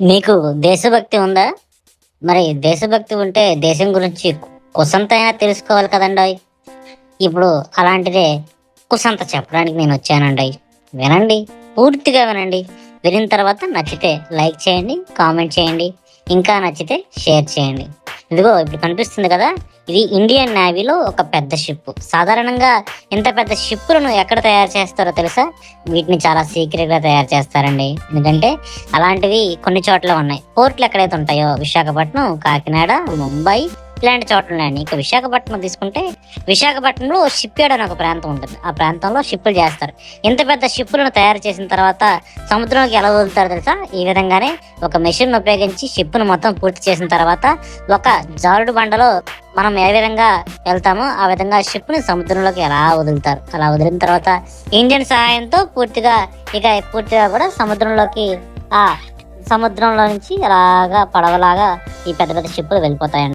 మీకు దేశభక్తి ఉందా? మరి దేశభక్తి ఉంటే దేశం గురించి కుసంతైనా తెలుసుకోవాలి కదండోయ్! ఇప్పుడు అలాంటిదే కుసంత చెప్పడానికి నేనొచ్చానండోయ్. వినండి. పూర్తిగా వినండి. వినిన తర్వాత నచ్చితే లైక్ చేయండి, కామెంట్ చేయండి. ఇంకా నచ్చితే షేర్ చేయండి. ఇదిగో ఇప్పుడు కనిపిస్తుంది కదా! ఇది ఇండియన్ నేవీలో ఒక పెద్ద షిప్. సాధారణంగా ఇంత పెద్ద షిప్పులను ఎక్కడ తయారు చేస్తారో తెలుసా? వీటిని చాలా సీక్రెట్‌గా తయారు చేస్తారండి. ఎందుకంటే అలాంటివి కొన్ని చోట్ల ఉన్నాయి. పోర్ట్‌లు ఎక్కడైతే ఉంటాయో విశాఖపట్నం, కాకినాడ, ముంబై ఇలాంటి చోట్ల ఉన్నాయండి. ఇక విశాఖపట్నం తీసుకుంటే విశాఖపట్నంలో షిప్ యార్డ్ అని ఒక ప్రాంతం ఉంటుంది. ఆ ప్రాంతంలో షిప్పులు చేస్తారు. ఇంత పెద్ద షిప్పులను తయారు చేసిన తర్వాత సముద్రంలోకి ఎలా వదులుతారో తెలుసా? ఈ విధంగానే ఒక మెషిన్ ఉపయోగించి షిప్‌ను మొత్తం పూర్తి చేసిన తర్వాత ఒక జారుడు బండలో మనం ఏ విధంగా వెళ్తామో ఆ విధంగా షిప్‌ని సముద్రంలోకి ఎలా వదులుతారు. అలా వదిలిన తర్వాత ఇంజిన్ సహాయంతో పూర్తిగా కూడా సముద్రంలోకి ఆ సముద్రంలో నుంచి అలాగా పడవలాగా ఈ పెద్ద పెద్ద షిప్పులు వెళ్ళిపోతాయండి.